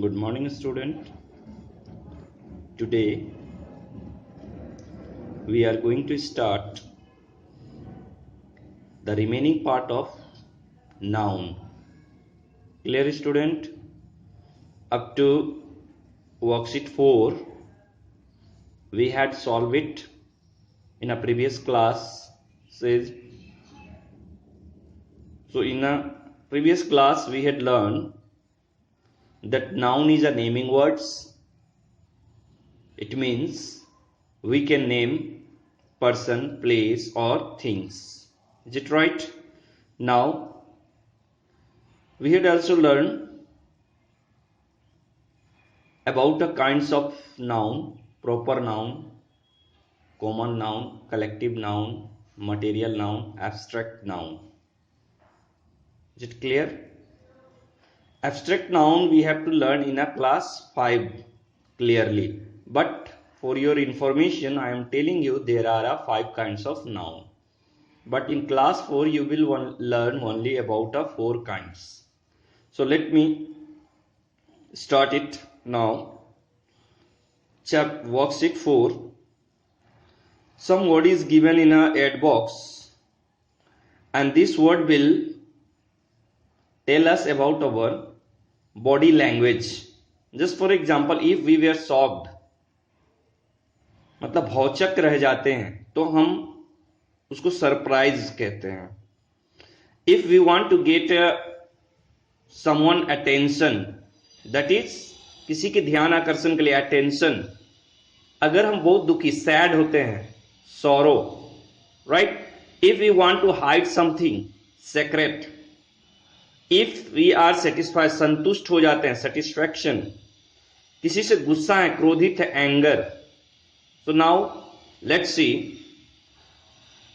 Good morning, student. Today we are going to start the remaining part of noun. Clear, student? Up to worksheet 4 we had solved it in a previous class. So in a previous class we had learned that noun is a naming words. It means we can name person, place or things. Is it right? Now we had also learned about the kinds of noun: proper noun, common noun, collective noun, material noun, abstract noun. Is it clear? Abstract noun we have to learn in a class 5 clearly, but for your information I am telling you there are 5 kinds of noun, but in class 4 you will learn only about 4 kinds. So let me start it now. Worksheet 4. Some word is given in a add box and this word will tell us about our body language. Just for example, if we were shocked, मतलब भौचक रह जाते हैं, तो हम उसको surprise कहते हैं. If we want to get someone attention, that is किसी के ध्यान आकर्षण के लिए attention. अगर हम बहुत दुखी सैड होते हैं, sorrow, right? If we want to hide something, secret. If we are satisfied, संतुष्ट हो जाते हैं, satisfaction. किसी से गुस्सा है, क्रोधित है, anger. So now let's see.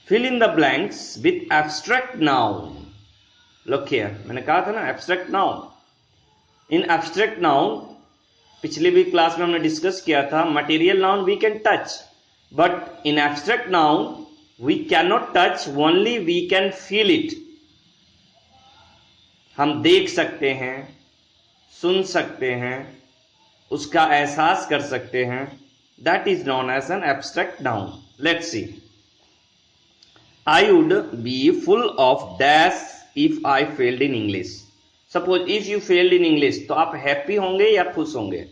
Fill in the blanks with abstract noun. Look here, मैंने कहा था ना abstract noun. In abstract noun पिछले भी क्लास में हमने डिस्कस किया था, material noun we can touch, but in abstract noun we cannot touch, only we can feel it. हम देख सकते हैं, सुन सकते हैं, उसका एहसास कर सकते हैं. That is known as an abstract noun. Let's see. I would be full of dash if I failed in English. Suppose if you failed in English, तो आप हैप्पी होंगे या खुश होंगे?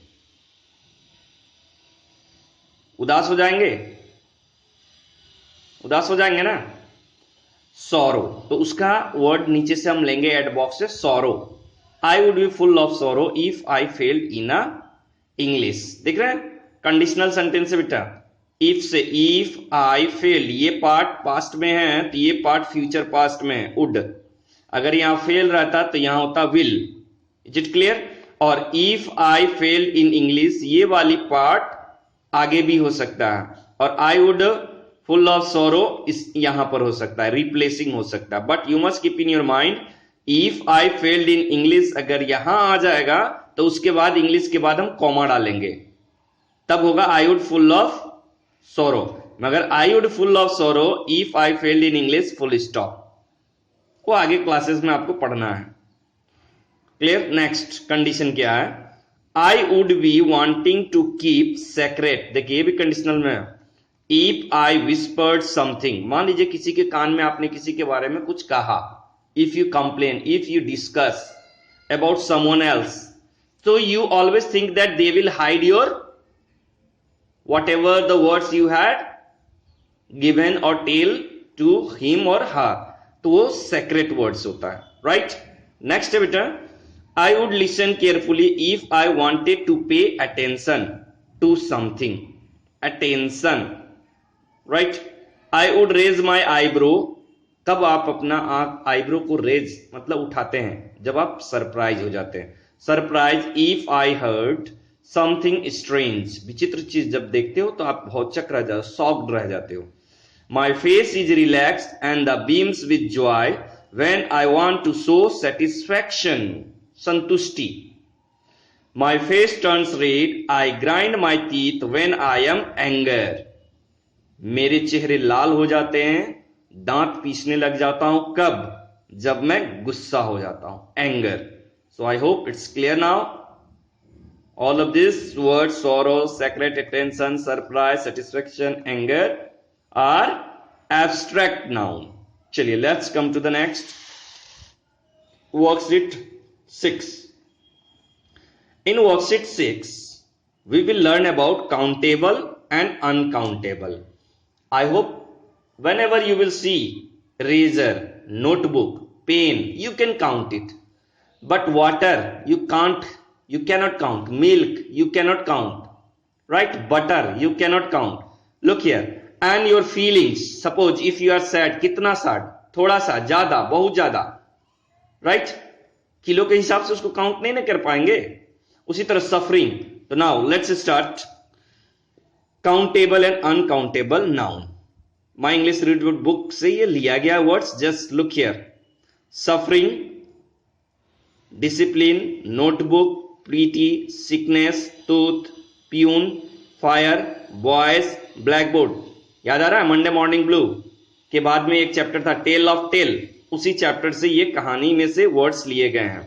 उदास हो जाएंगे? उदास हो जाएंगे ना? सॉरो, तो उसका वर्ड नीचे से हम लेंगे एड बॉक्स से, sorrow. I would B full of sorrow if I failed in a English. देख रहे हैं, कंडीशनल सेंटेंस है बेटा. इफ से इफ आई फेल, ये पार्ट पास्ट में है तो ये पार्ट फ्यूचर पास्ट में है, वुड. अगर यहां फेल रहता तो यहां होता विल. Is it clear? और if I fail in English, ये वाली पार्ट आगे भी हो सकता है, और आई वुड फुल ऑफ सोरो इस यहां पर हो सकता है, रिप्लेसिंग हो सकता है. But you must keep in your mind, if I failed in English अगर यहां आ जाएगा तो उसके बाद इंग्लिश के बाद हम कॉमा डालेंगे, तब होगा आई वुड फुल ऑफ सोरो. मगर I would full of sorrow if I failed in English, full stop. वो आगे क्लासेस में आपको पढ़ना है. क्लियर? नेक्स्ट कंडीशन क्या है? I would be wanting to keep secret. देखिए ये भी कंडीशनल में है. इफ आई विस्पर्ड समथिंग, मान लीजिए किसी के कान में आपने किसी के बारे में कुछ कहा. If you complain, if you discuss about someone else, so you always think that they will hide your whatever the words you had given or tell to him or her, तो वो secret words होता है, right? Next है बेटा, I would listen carefully if I wanted to pay attention to something. Attention, right? I would raise my eyebrow. कब आप अपना eyebrow को रेज मतलब उठाते हैं? जब आप सरप्राइज हो जाते हैं. Surprise. If I heard something strange, विचित्र चीज जब देखते हो तो आप भौचक रह जाते हो, शॉक्ड रह जाते हो. My face is relaxed and the beams with joy when I want to show satisfaction, संतुष्टि. My face turns red, I grind my teeth when I am anger. मेरे चेहरे लाल हो जाते हैं, दांत पीसने लग जाता हूं. कब? जब मैं गुस्सा हो जाता हूं, anger. So I hope it's clear now. All of these words, sorrow, secret, attention, surprise, satisfaction, anger, are abstract noun. चलिए let's come to the next worksheet 6. In worksheet 6 we will learn about countable and uncountable. I hope whenever you will see razor, notebook, pen, you can count it, but water you cannot count. Milk you cannot count, right? Butter you cannot count. Look here. And your feelings, suppose if you are sad, कितना sad, थोड़ा सा, ज्यादा, बहुत ज्यादा, right? Kilo के हिसाब से उसको काउंट नहीं ना कर पाएंगे. उसी तरह सफरिंग. तो now let's start countable and uncountable noun. My English read book से ये लिया गया words. Just look here. Suffering, discipline, notebook, pretty, sickness, tooth, peon, fire, boys, blackboard. याद आ रहा है मंडे मॉर्निंग ब्लू के बाद में एक चैप्टर था टेल ऑफ टेल, उसी चैप्टर से ये कहानी में से वर्ड्स लिए गए हैं.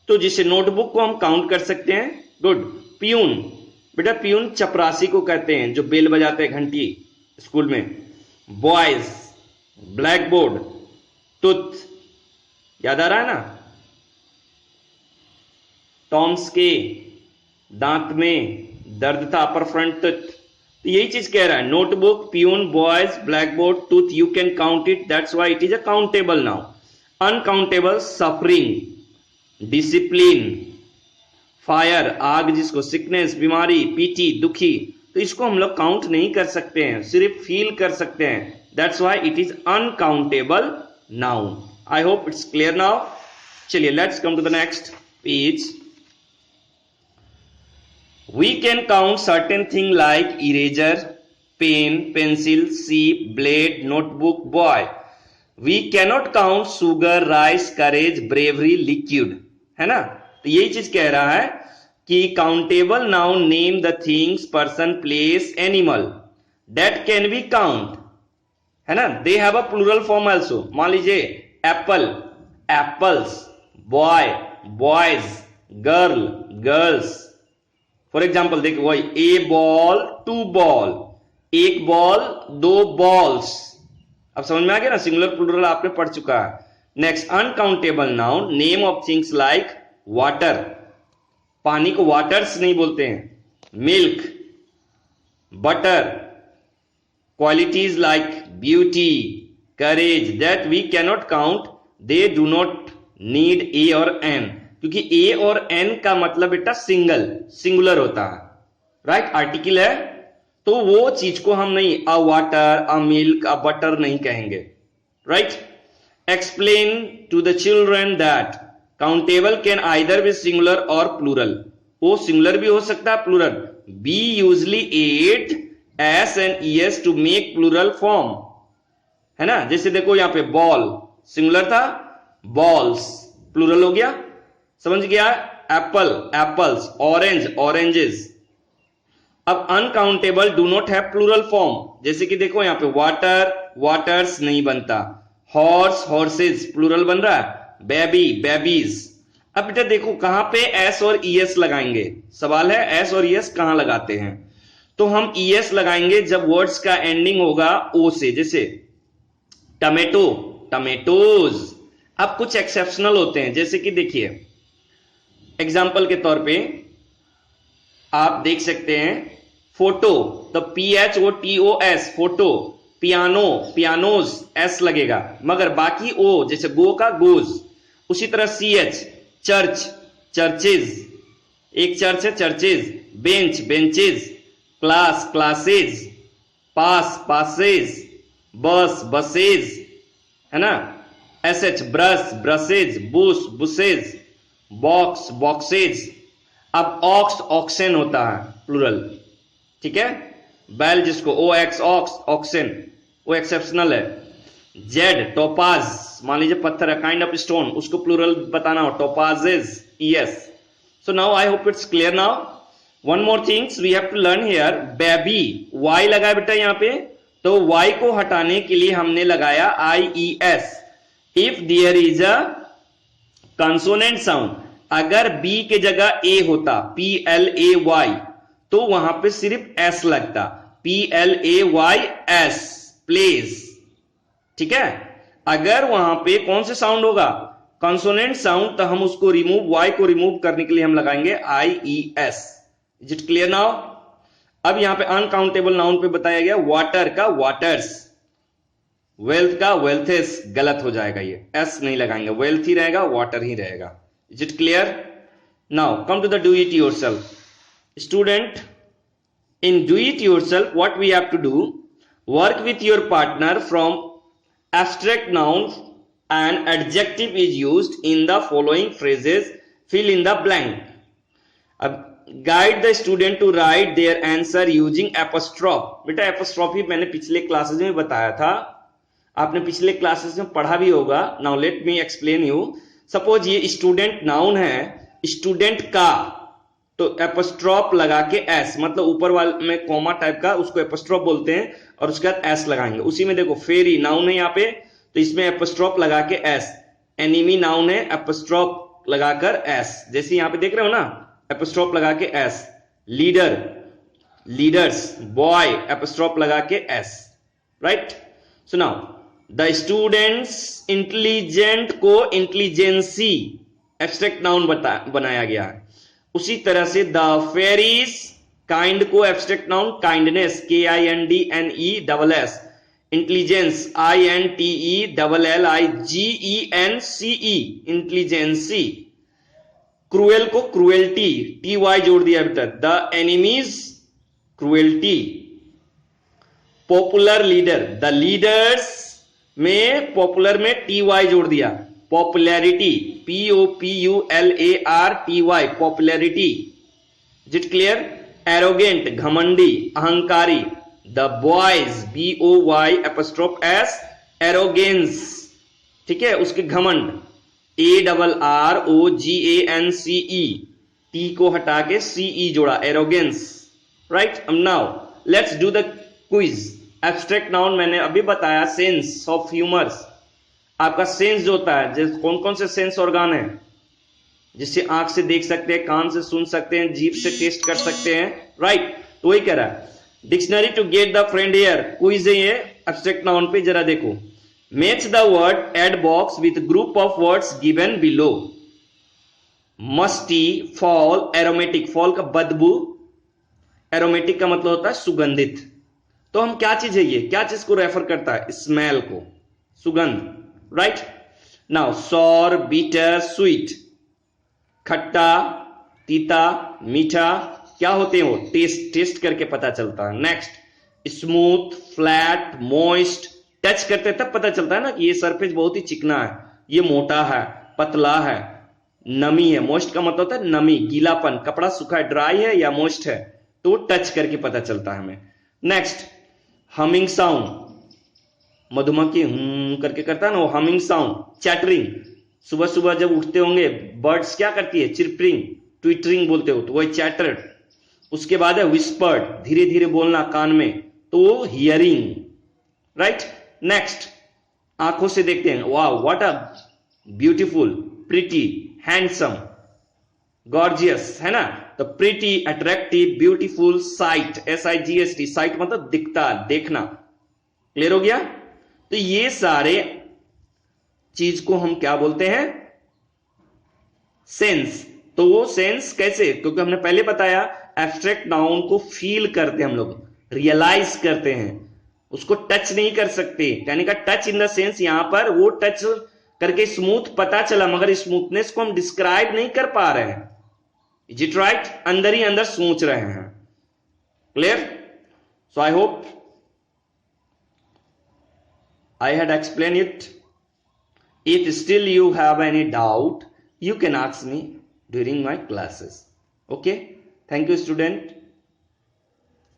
तो जिसे नोटबुक को हम काउंट कर सकते हैं. गुड. प्यून, बेटा प्यून चपरासी को कहते हैं जो बेल बजाते हैं घंटी स्कूल में. बॉयज, ब्लैकबोर्ड, टूथ, याद आ रहा है ना, टॉम्स के दांत में दर्द था, अपर फ्रंट टूथ. तो यही चीज कह रहा है. Notebook, peon, boys, blackboard, tooth, you can count it, that's why it is a countable now. Uncountable, suffering, discipline, fire आग जिसको, सिकनेस बीमारी, पीटी दुखी. तो इसको हम लोग काउंट नहीं कर सकते हैं, सिर्फ फील कर सकते हैं. That's why it is uncountable noun. I hope it's clear now. चलिए let's come to the next page. We can count certain things like eraser, pen, pencil, sheep, blade, notebook, boy. We cannot count sugar, rice, courage, bravery, liquid. है ना. तो यही चीज कह रहा है कि countable noun name the things, person, place, animal that can be count. है ना. They have a plural form also. मान लीजिए apple, apples, boy, boys, girl, girls. For example देखो वही ए बॉल, टू बॉल, एक बॉल, दो बॉल्स. अब समझ में आ गया ना. सिंगुलर प्लूरल आपने पढ़ चुका है. Next uncountable noun name of things like water. पानी को वाटर्स नहीं बोलते हैं. Milk, butter, qualities like beauty, courage that we cannot count. They do not need a और एन, क्योंकि ए और एन का मतलब बेटा सिंगुलर होता है, राइट. आर्टिकल है तो वो चीज को हम नहीं a water, a milk, a butter नहीं कहेंगे, right. Explain to the children that countable can either be singular और प्लूरल. वो सिंगुलर भी हो सकता है, plural. We usually add S and ES to make plural form, है ना. जैसे देखो यहां पे बॉल सिंगुलर था, बॉल्स प्लूरल हो गया. समझ गया. Apple, apples, orange, oranges. अब uncountable do not have plural form. जैसे कि देखो यहां पे वाटर, वाटर्स नहीं बनता. हॉर्स, हॉर्सेस प्लूरल बन रहा है. Baby, babies. अब बेटा देखो कहां पे एस और ईएस लगाएंगे. सवाल है एस और ईएस कहां लगाते हैं. तो हम ईएस लगाएंगे जब वर्ड्स का एंडिंग होगा ओ से. जैसे टमेटो, टमेटोज. अब कुछ एक्सेप्शनल होते हैं. जैसे कि देखिए एग्जाम्पल के तौर पे आप देख सकते हैं फोटो, तो PHOTOS photo. Piano, pianos S लगेगा, मगर बाकी ओ जैसे गो का गोज. उसी तरह CH चर्च, चर्चेज. एक चर्च है churches. Bench, benches. Class, classes. Pass, passes. Bus, buses, है ना. SH brush, brushes. Bush, bushes. Box, boxes. अब ऑक्स, ऑक्सेन होता है प्लूरल, ठीक है. बैल जिसको OX ऑक्स, ऑक्सेन, वो एक्सेप्शनल है. जेड टोपाज, मान लीजिए पत्थर है, काइंड ऑफ स्टोन, उसको प्लूरल बताना हो topazes, ES. So now I hope it's clear now. One more things we have to learn here. Baby, Y लगा बेटा यहां पे, तो वाई को हटाने के लिए हमने लगाया IES. If there is a consonant sound अगर बी के जगह ए होता, PLAY, तो वहां पे सिर्फ एस लगता, PLAYS, प्लेज। ठीक है, अगर वहां पे कौन से साउंड होगा, कॉन्सोनेंट साउंड, तो हम उसको रिमूव, वाई को रिमूव करने के लिए हम लगाएंगे IES। Is it clear now? अब यहां पे अनकाउंटेबल नाउन पे बताया गया, वाटर का वाटर्स, वेल्थ का वेल्थेस, गलत हो जाएगा, ये एस नहीं लगाएंगे, वेल्थ ही रहेगा, वाटर ही रहेगा। Is it clear? Now come to the do it yourself. Student, in do it yourself, what we have to do, work with your partner from abstract noun and adjective is used in the following phrases, fill in the blank. अब guide the student to write their answer using apostrophe। बेटा apostrophe मैंने पिछले classes में बताया था, आपने पिछले classes में पढ़ा भी होगा। Now let me explain you. Suppose ये स्टूडेंट नाउन है, स्टूडेंट का, तो एपोस्ट्रॉफ लगा के एस, मतलब ऊपर वाले में कॉमा टाइप का, उसको एपोस्ट्रॉफ बोलते हैं, और उसके बाद एस लगाएंगे। उसी में देखो फेरी नाउन है यहाँ पे, तो इसमें एपोस्ट्रॉफ लगा के एस। एनिमी नाउन है, एपोस्ट्रॉफ लगाकर एस, जैसे यहाँ पे देख रहे हो ना, एपोस्ट्रॉफ लगा के S. Leader, leaders, boy, apostrophe लगा के S, right. So now the students intelligent को इंटेलिजेंसी एब्स्ट्रैक्ट नाउन बनाया गया है। उसी तरह से द फेरीज, काइंड को abstract noun kindness, KINDNESS, intelligence INTELLIGENCE, intelligency. Cruel को क्रूएल्टी, TY जोड़ दिया बेटा, the enemies cruelty. Popular leader, the leaders में पॉपुलर में TY जोड़ दिया, popularity, POPULARTY, popularity. Is it clear? Arrogant, घमंडी, अहंकारी। The boys, BOY apostrophe S, arrogance, ठीक है, उसके घमंड, ARROGANCE, T को हटा के CE जोड़ा, arrogance, right. Now let's do the quiz. Abstract noun मैंने अभी बताया, सेंस ऑफ ह्यूमर्स। आपका सेंस जो होता है, जैसे कौन कौन से सेंस ऑर्गन है, जिससे आंख से देख सकते हैं, कान से सुन सकते हैं, जीभ से टेस्ट कर सकते हैं, राइट। तो वही कह रहा है, dictionary to get the friend here, quiz है ये एब्स्ट्रैक्ट नाउन पे। जरा देखो, match the word ad box with group of words given below. Musty, foul, aromatic, foul का बदबू, एरोमेटिक का मतलब होता है सुगंधित। तो हम क्या चीज है ये, क्या चीज को रेफर करता है, स्मेल को, सुगंध, right. Now sour, bitter, sweet, खट्टा, तीता, मीठा, क्या होते हैं वो, टेस्ट, टेस्ट करके पता चलता है। Next, smooth, flat, moist, touch करते तब पता चलता है ना कि ये सरफेस बहुत ही चिकना है, ये मोटा है, पतला है। नमी है, मॉइस्ट का मतलब होता है नमी, गीलापन, कपड़ा सूखा है, ड्राई है या मॉइस्ट है, तो टच करके पता चलता है हमें। नेक्स्ट, हमिंग साउंड, मधुमक्खी करके करता है ना वो हमिंग साउंड। चैटरिंग, सुबह सुबह जब उठते होंगे बर्ड्स क्या करती है, चिरपरिंग, ट्विटरिंग बोलते हो, तो वही चैटर। उसके बाद है विस्पर्ड, धीरे धीरे बोलना कान में, तो वो हियरिंग, राइट। नेक्स्ट, आंखों से देखते हैं, वाह what a beautiful, pretty, handsome, gorgeous, है ना। तो pretty, attractive, beautiful, site, SIGHT, site मतलब दिखता, देखना। क्लियर हो गया? तो ये सारे चीज को हम क्या बोलते हैं, सेंस। तो वो सेंस कैसे, क्योंकि हमने पहले बताया एब्स्ट्रैक्ट नाउन को फील करते हम लोग, रियलाइज करते हैं, उसको टच नहीं कर सकते। यानी का टच इन द सेंस, यहां पर वो टच करके स्मूथ पता चला, मगर स्मूथनेस को हम डिस्क्राइब नहीं कर पा रहे हैं। Is it right? अंदर ही अंदर सोच रहे हैं। Clear? So I hope I had explained it. If still you have any doubt, you can ask me during my classes. Okay? Thank you, student.